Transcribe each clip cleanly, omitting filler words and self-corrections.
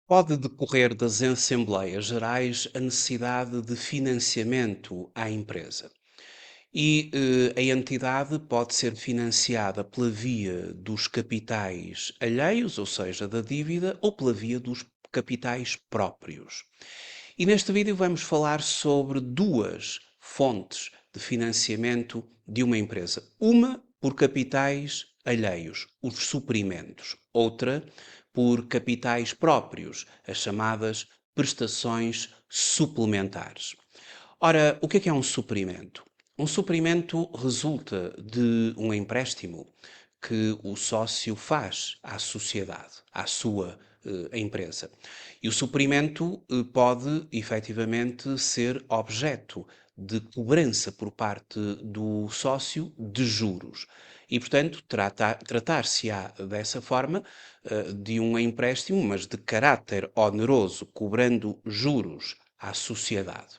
Pode decorrer das Assembleias Gerais a necessidade de financiamento à empresa. A entidade pode ser financiada pela via dos capitais alheios, ou seja, da dívida, ou pela via dos capitais próprios. E neste vídeo vamos falar sobre duas fontes de financiamento de uma empresa. Uma por capitais alheios, os suprimentos. Outra por capitais próprios, as chamadas prestações suplementares. Ora, o que é um suprimento? Um suprimento resulta de um empréstimo que o sócio faz à sociedade, à sua empresa. E o suprimento pode efetivamente ser objeto de cobrança por parte do sócio de juros. E, portanto, tratar-se-á dessa forma de um empréstimo, mas de caráter oneroso, cobrando juros à sociedade.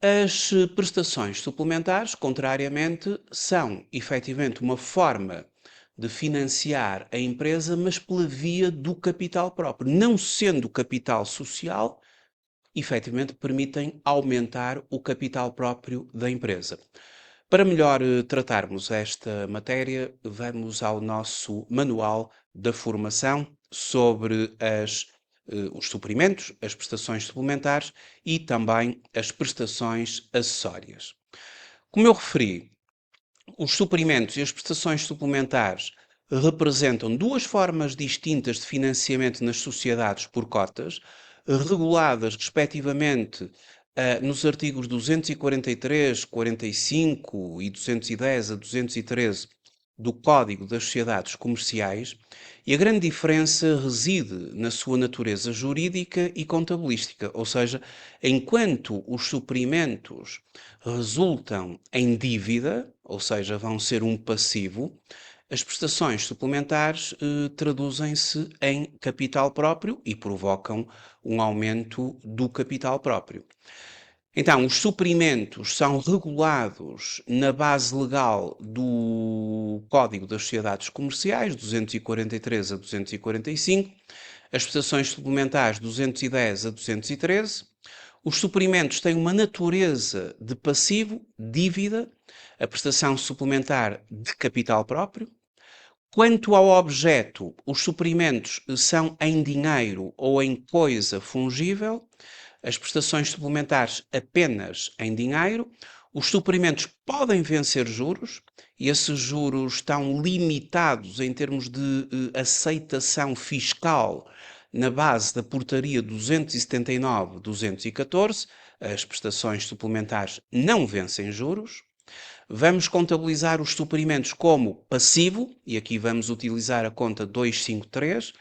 As prestações suplementares, contrariamente, são efetivamente uma forma de financiar a empresa, mas pela via do capital próprio. Não sendo capital social, efetivamente permitem aumentar o capital próprio da empresa. Para melhor tratarmos esta matéria, vamos ao nosso manual da formação sobre os suprimentos, as prestações suplementares e também as prestações acessórias. Como eu referi, os suprimentos e as prestações suplementares representam duas formas distintas de financiamento nas sociedades por cotas, reguladas respectivamente nos artigos 243, 45 e 210 a 213 do Código das Sociedades Comerciais, e a grande diferença reside na sua natureza jurídica e contabilística, ou seja, enquanto os suprimentos resultam em dívida, ou seja, vão ser um passivo, as prestações suplementares traduzem-se em capital próprio e provocam um aumento do capital próprio. Então, os suprimentos são regulados na base legal do Código das Sociedades Comerciais, 243 a 245, as prestações suplementares 210 a 213. Os suprimentos têm uma natureza de passivo, dívida, a prestação suplementar de capital próprio. Quanto ao objeto, os suprimentos são em dinheiro ou em coisa fungível, as prestações suplementares apenas em dinheiro. Os suprimentos podem vencer juros, e esses juros estão limitados em termos de aceitação fiscal na base da portaria 279/214. As prestações suplementares não vencem juros. Vamos contabilizar os suprimentos como passivo, e aqui vamos utilizar a conta 253.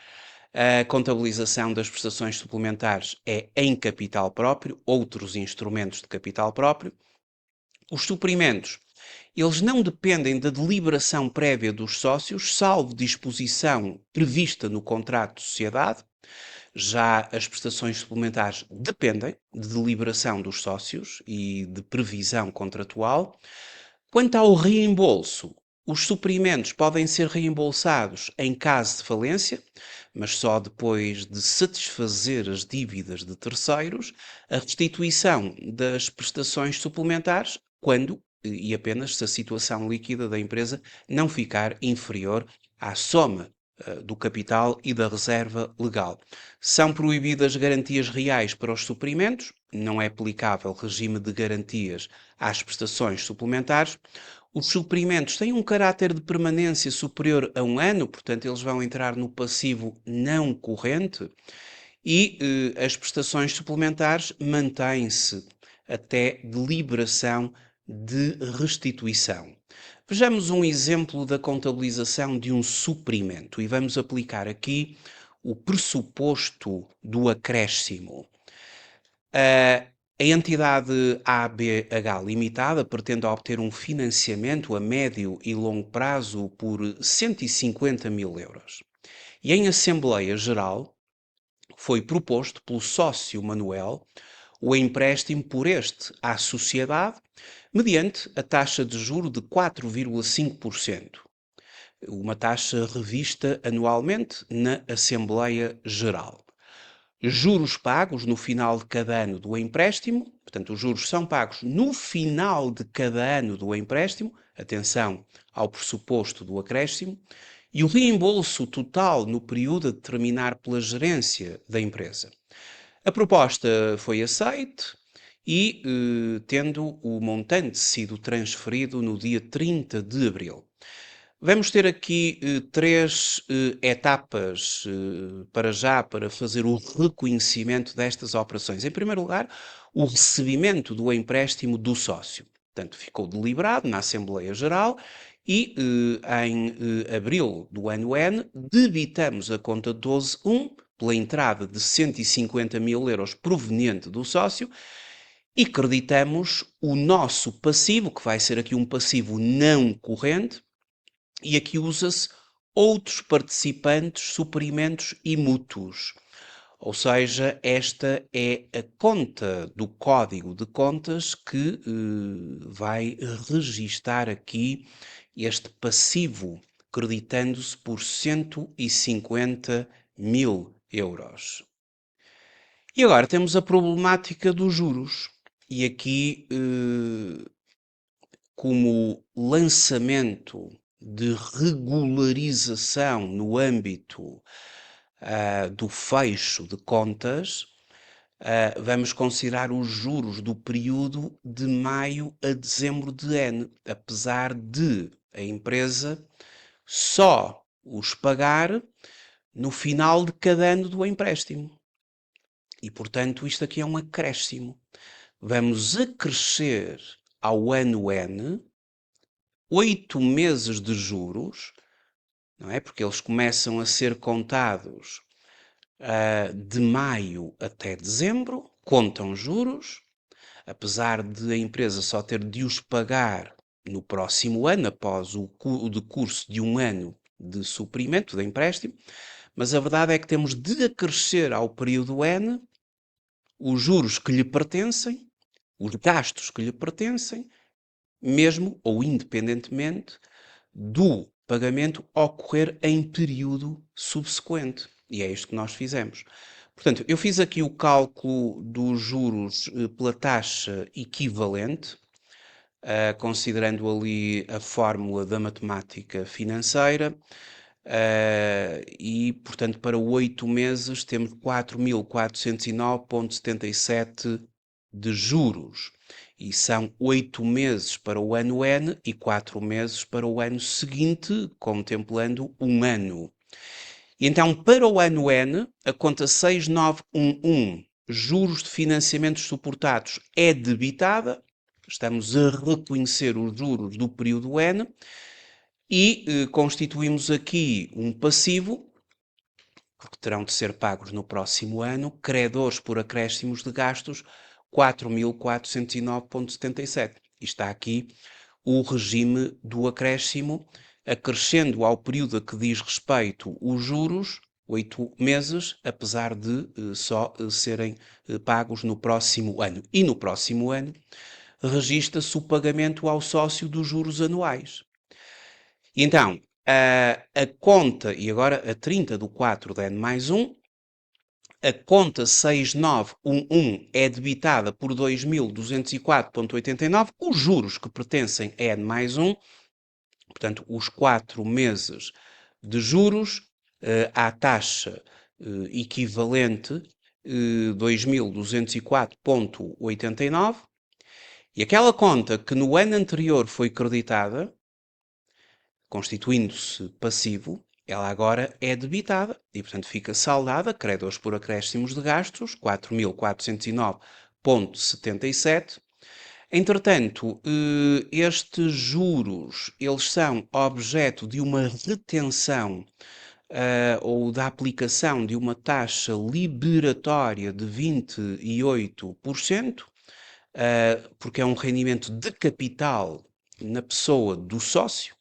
A contabilização das prestações suplementares é em capital próprio, outros instrumentos de capital próprio. Os suprimentos, eles não dependem da deliberação prévia dos sócios, salvo disposição prevista no contrato de sociedade. Já as prestações suplementares dependem de deliberação dos sócios e de previsão contratual. Quanto ao reembolso, os suprimentos podem ser reembolsados em caso de falência, mas só depois de satisfazer as dívidas de terceiros, a restituição das prestações suplementares, quando e apenas se a situação líquida da empresa não ficar inferior à soma do capital e da reserva legal. São proibidas garantias reais para os suprimentos, não é aplicável regime de garantias às prestações suplementares. Os suprimentos têm um caráter de permanência superior a 1 ano, portanto, eles vão entrar no passivo não corrente, e as prestações suplementares mantêm-se até deliberação de restituição. Vejamos um exemplo da contabilização de um suprimento e vamos aplicar aqui o pressuposto do acréscimo. A entidade ABH Limitada pretende obter um financiamento a médio e longo prazo por 150 mil euros. E em Assembleia Geral foi proposto pelo sócio Manuel o empréstimo por este à sociedade mediante a taxa de juro de 4,5%, uma taxa revista anualmente na Assembleia Geral. juros pagos no final de cada ano do empréstimo, portanto, os juros são pagos no final de cada ano do empréstimo, atenção ao pressuposto do acréscimo, e o reembolso total no período a determinar pela gerência da empresa. A proposta foi aceite e, tendo o montante sido transferido no dia 30 de abril. Vamos ter aqui três etapas para já para fazer o reconhecimento destas operações. Em primeiro lugar, o recebimento do empréstimo do sócio. Portanto, ficou deliberado na Assembleia Geral e em abril do ano N debitamos a conta 12.1 pela entrada de 150 mil euros proveniente do sócio e creditamos o nosso passivo, que vai ser aqui um passivo não corrente, e aqui usa-se outros participantes, suprimentos e mútuos. Ou seja, esta é a conta do código de contas que vai registar aqui este passivo, creditando-se por 150 mil euros. E agora temos a problemática dos juros. E aqui, como lançamento de regularização no âmbito do fecho de contas, vamos considerar os juros do período de maio a dezembro de N, apesar de a empresa só os pagar no final de cada ano do empréstimo. E, portanto, isto aqui é um acréscimo. Vamos acrescer ao ano N 8 meses de juros, não é? Porque eles começam a ser contados de maio até dezembro, contam juros, apesar de a empresa só ter de os pagar no próximo ano, após o decurso de um ano de suprimento de empréstimo, mas a verdade é que temos de acrescer ao período N os juros que lhe pertencem, os gastos que lhe pertencem, mesmo ou independentemente do pagamento ocorrer em período subsequente. E é isto que nós fizemos. Portanto, eu fiz aqui o cálculo dos juros pela taxa equivalente, considerando ali a fórmula da matemática financeira, e, portanto, para 8 meses temos 4.409,77 de juros. E são 8 meses para o ano N e 4 meses para o ano seguinte, contemplando um ano. E então, para o ano N, a conta 6911, juros de financiamentos suportados, é debitada. Estamos a reconhecer os juros do período N e constituímos aqui um passivo, porque terão de ser pagos no próximo ano, credores por acréscimos de gastos, 4.409,77. E está aqui o regime do acréscimo, acrescendo ao período a que diz respeito os juros, 8 meses, apesar de só serem pagos no próximo ano. E no próximo ano registra-se o pagamento ao sócio dos juros anuais. E então, a conta, e agora a 30 do 4 de N mais 1, a conta 6911 é debitada por 2.204,89, os juros que pertencem a N mais 1, portanto, os 4 meses de juros, à taxa equivalente 2.204,89, e aquela conta que no ano anterior foi creditada, constituindo-se passivo, ela agora é debitada e, portanto, fica saldada, credores por acréscimos de gastos, 4.409,77. Entretanto, estes juros, eles são objeto de uma retenção ou da aplicação de uma taxa liberatória de 28%, porque é um rendimento de capital na pessoa do sócio,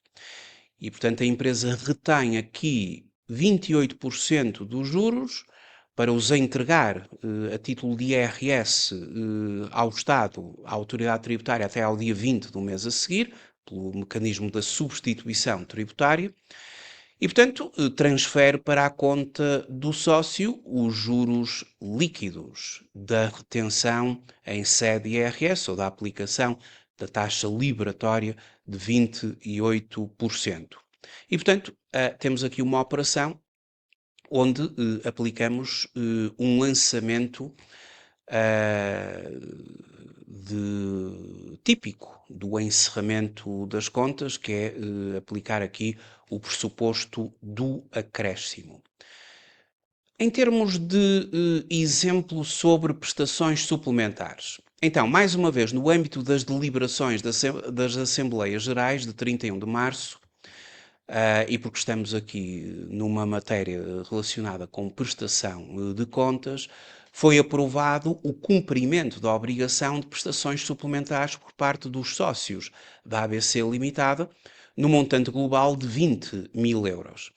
e, portanto, a empresa retém aqui 28% dos juros para os entregar a título de IRS ao Estado, à autoridade tributária, até ao dia 20 do mês a seguir, pelo mecanismo da substituição tributária. E, portanto, transfere para a conta do sócio os juros líquidos da retenção em sede IRS ou da aplicação da taxa liberatória de 28%. E, portanto, temos aqui uma operação onde aplicamos um lançamento típico do encerramento das contas, que é aplicar aqui o pressuposto do acréscimo. Em termos de exemplo sobre prestações suplementares, então, mais uma vez, no âmbito das deliberações das Assembleias Gerais de 31 de março, e porque estamos aqui numa matéria relacionada com prestação de contas, foi aprovado o cumprimento da obrigação de prestações suplementares por parte dos sócios da ABC Limitada, no montante global de 20 mil euros.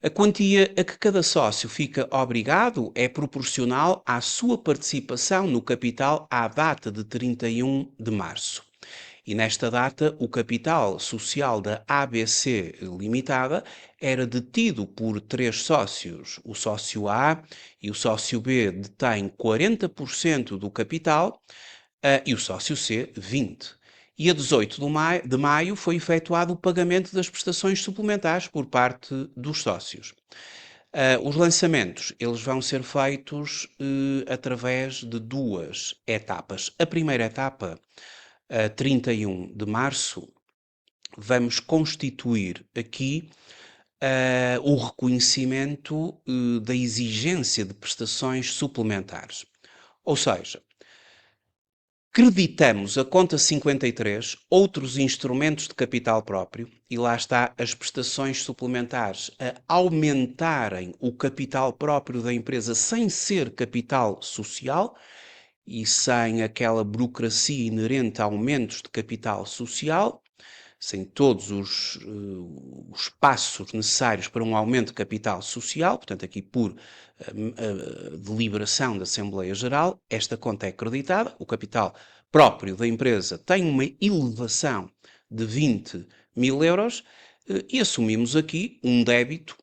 A quantia a que cada sócio fica obrigado é proporcional à sua participação no capital à data de 31 de março. E nesta data, o capital social da ABC Limitada era detido por 3 sócios. O sócio A e o sócio B detêm 40% do capital e o sócio C, 20%. E a 18 de maio foi efetuado o pagamento das prestações suplementares por parte dos sócios. Os lançamentos, eles vão ser feitos através de 2 etapas. A primeira etapa, 31 de março, vamos constituir aqui o reconhecimento da exigência de prestações suplementares. Ou seja, creditamos a conta 53 outros instrumentos de capital próprio e lá está as prestações suplementares a aumentarem o capital próprio da empresa sem ser capital social e sem aquela burocracia inerente a aumentos de capital social, sem todos os passos necessários para um aumento de capital social, portanto, aqui por deliberação da Assembleia Geral, esta conta é acreditada, o capital próprio da empresa tem uma elevação de 20 mil euros e assumimos aqui um débito,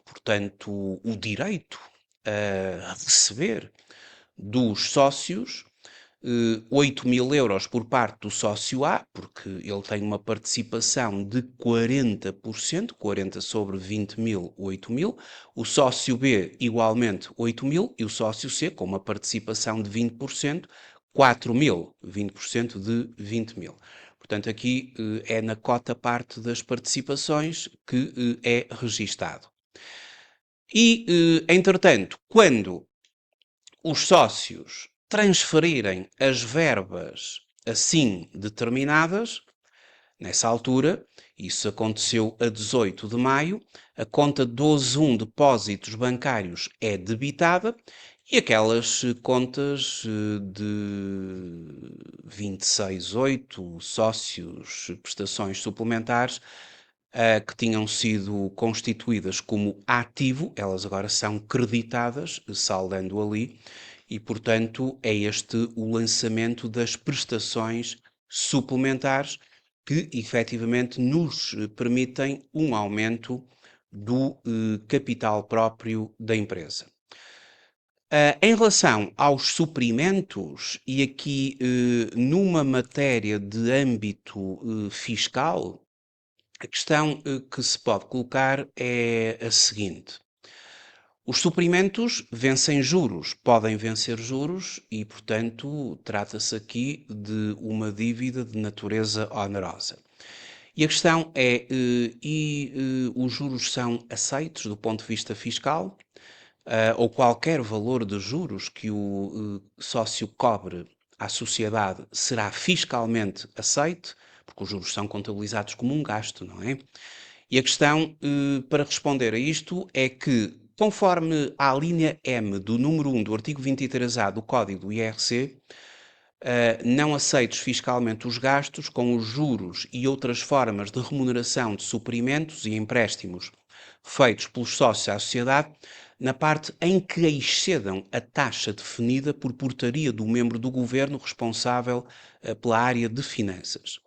portanto, o direito a receber dos sócios 8 mil euros por parte do sócio A, porque ele tem uma participação de 40%, 40 sobre 20 mil, 8 mil. O sócio B, igualmente, 8 mil. E o sócio C, com uma participação de 20%, 4 mil, 20% de 20 mil. Portanto, aqui é na cota parte das participações que é registado. E, entretanto, quando os sócios transferirem as verbas assim determinadas, nessa altura, isso aconteceu a 18 de maio, a conta 12.1 depósitos bancários é debitada e aquelas contas de 26.8 sócios, prestações suplementares, que tinham sido constituídas como ativo, elas agora são creditadas, saldando ali, e, portanto, é este o lançamento das prestações suplementares que, efetivamente, nos permitem um aumento do capital próprio da empresa. Em relação aos suprimentos, e aqui numa matéria de âmbito fiscal, a questão que se pode colocar é a seguinte: os suprimentos vencem juros, podem vencer juros e, portanto, trata-se aqui de uma dívida de natureza onerosa. E a questão é, os juros são aceitos do ponto de vista fiscal? Ou qualquer valor de juros que o sócio cobre à sociedade será fiscalmente aceite? Porque os juros são contabilizados como um gasto, não é? E a questão para responder a isto é que, conforme a linha M do número 1 do artigo 23A do Código do IRC, não aceitos fiscalmente os gastos com os juros e outras formas de remuneração de suprimentos e empréstimos feitos pelos sócios à sociedade, na parte em que excedam a taxa definida por portaria do membro do governo responsável pela área de finanças.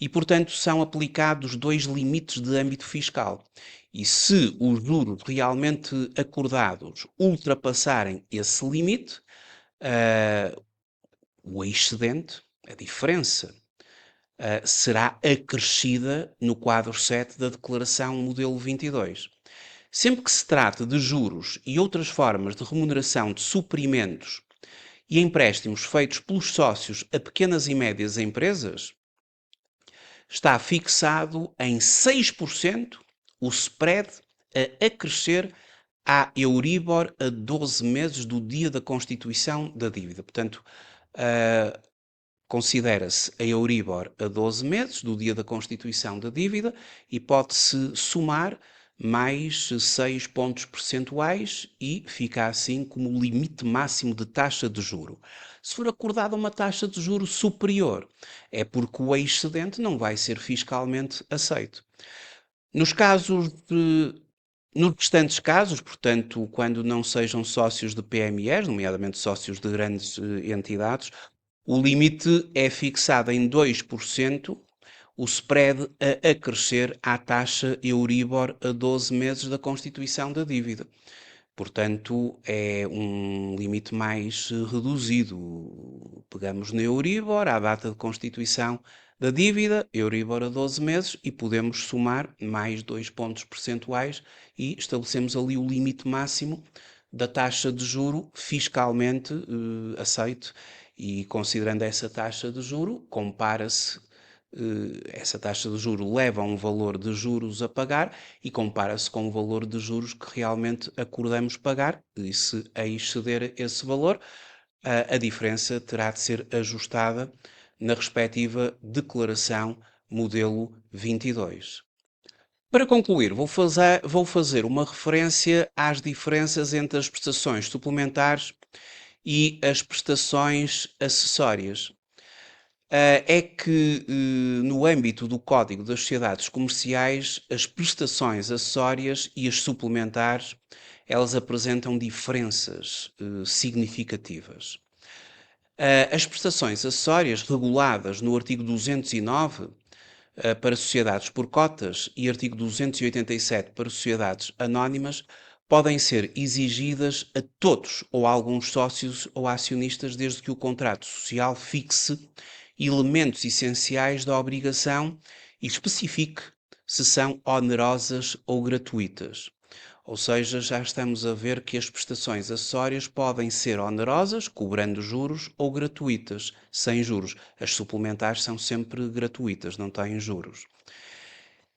e, portanto, são aplicados dois limites de âmbito fiscal. E se os juros realmente acordados ultrapassarem esse limite, o excedente, a diferença, será acrescida no quadro 7 da Declaração Modelo 22. Sempre que se trate de juros e outras formas de remuneração de suprimentos e empréstimos feitos pelos sócios a pequenas e médias empresas, está fixado em 6% o spread a crescer à Euribor a 12 meses do dia da constituição da dívida. Portanto, considera-se a Euribor a 12 meses do dia da constituição da dívida e pode-se somar mais 6 pontos percentuais e fica assim como limite máximo de taxa de juro. Se for acordada uma taxa de juro superior, é porque o excedente não vai ser fiscalmente aceito. Nos casos de Nos restantes casos, portanto, quando não sejam sócios de PMEs, nomeadamente sócios de grandes entidades, o limite é fixado em 2%, o spread a crescer à taxa Euribor a 12 meses da constituição da dívida. Portanto, é um limite mais reduzido. Pegamos na Euribor, à data de constituição da dívida, Euribor a 12 meses, e podemos somar mais 2 pontos percentuais e estabelecemos ali o limite máximo da taxa de juro fiscalmente aceito. E considerando essa taxa de juro, compara-se essa taxa de juro leva a um valor de juros a pagar e compara-se com o valor de juros que realmente acordamos pagar, e se exceder esse valor, a diferença terá de ser ajustada na respectiva declaração modelo 22. Para concluir, vou fazer uma referência às diferenças entre as prestações suplementares e as prestações acessórias. É que, no âmbito do Código das Sociedades Comerciais, as prestações acessórias e as suplementares, elas apresentam diferenças significativas. As prestações acessórias reguladas no artigo 209 para sociedades por cotas e artigo 287 para sociedades anónimas podem ser exigidas a todos ou a alguns sócios ou acionistas desde que o contrato social fixe elementos essenciais da obrigação e especifique se são onerosas ou gratuitas. Ou seja, já estamos a ver que as prestações acessórias podem ser onerosas, cobrando juros, ou gratuitas, sem juros. As suplementares são sempre gratuitas, não têm juros.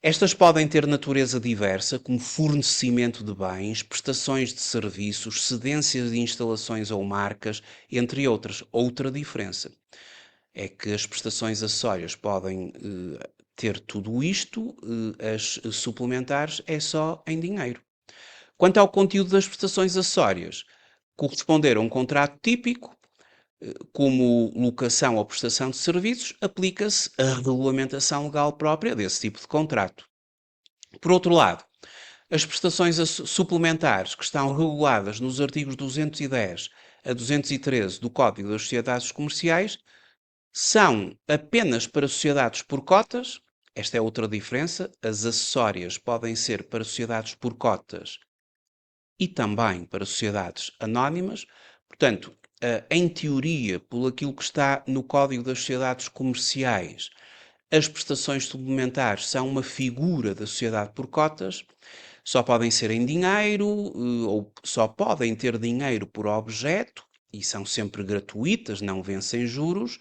Estas podem ter natureza diversa, como fornecimento de bens, prestações de serviços, cedências de instalações ou marcas, entre outras. Outra diferença é que as prestações acessórias podem ter tudo isto, as suplementares é só em dinheiro. Quanto ao conteúdo das prestações acessórias, corresponder a um contrato típico, como locação ou prestação de serviços, aplica-se a regulamentação legal própria desse tipo de contrato. Por outro lado, as prestações suplementares que estão reguladas nos artigos 210 a 213 do Código das Sociedades Comerciais são apenas para sociedades por cotas. Esta é outra diferença. As acessórias podem ser para sociedades por cotas e também para sociedades anónimas. Portanto, em teoria, por aquilo que está no Código das Sociedades Comerciais, as prestações suplementares são uma figura da sociedade por cotas, só podem ser em dinheiro, ou só podem ter dinheiro por objeto, e são sempre gratuitas, não vencem juros.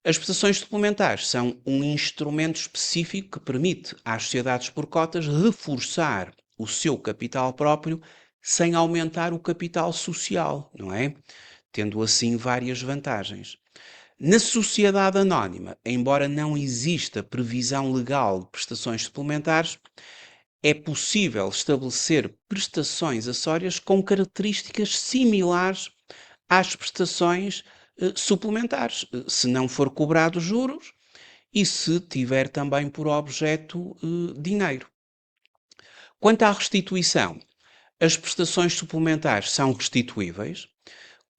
As prestações suplementares são um instrumento específico que permite às sociedades por cotas reforçar o seu capital próprio sem aumentar o capital social, não é? Tendo assim várias vantagens. Na sociedade anónima, embora não exista previsão legal de prestações suplementares, é possível estabelecer prestações acessórias com características similares às prestações suplementares, se não for cobrado juros e se tiver também por objeto dinheiro. Quanto à restituição, as prestações suplementares são restituíveis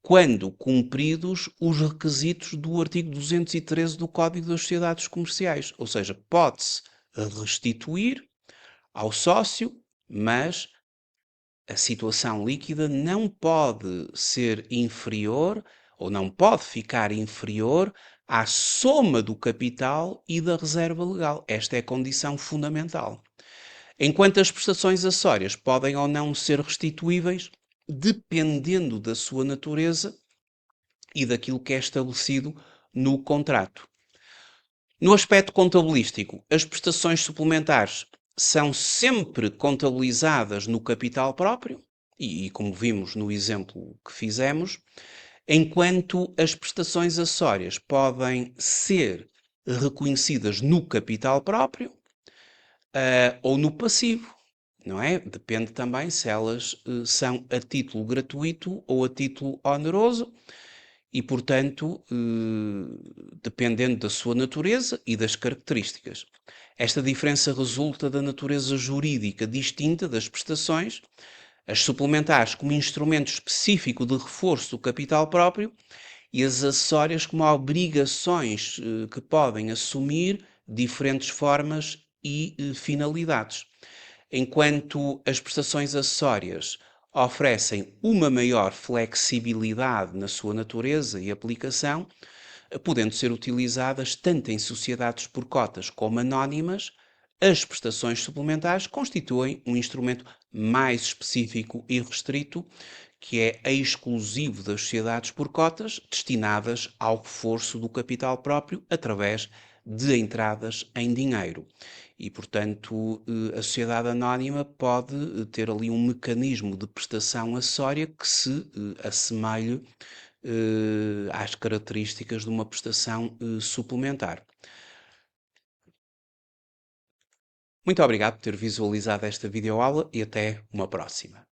quando cumpridos os requisitos do artigo 213 do Código das Sociedades Comerciais. Ou seja, pode-se restituir ao sócio, mas a situação líquida não pode ser inferior ou não pode ficar inferior à soma do capital e da reserva legal. Esta é a condição fundamental. Enquanto as prestações acessórias podem ou não ser restituíveis, dependendo da sua natureza e daquilo que é estabelecido no contrato. No aspecto contabilístico, as prestações suplementares são sempre contabilizadas no capital próprio, e como vimos no exemplo que fizemos, enquanto as prestações acessórias podem ser reconhecidas no capital próprio, ou no passivo, não é? Depende também se elas são a título gratuito ou a título oneroso e, portanto, dependendo da sua natureza e das características. Esta diferença resulta da natureza jurídica distinta das prestações, as suplementares como instrumento específico de reforço do capital próprio e as acessórias como obrigações que podem assumir diferentes formas e finalidades. Enquanto as prestações acessórias oferecem uma maior flexibilidade na sua natureza e aplicação, podendo ser utilizadas tanto em sociedades por cotas como anónimas, as prestações suplementares constituem um instrumento mais específico e restrito, que é exclusivo das sociedades por cotas, destinadas ao reforço do capital próprio através de entradas em dinheiro. E, portanto, a sociedade anónima pode ter ali um mecanismo de prestação acessória que se assemelhe às características de uma prestação suplementar. Muito obrigado por ter visualizado esta videoaula e até uma próxima.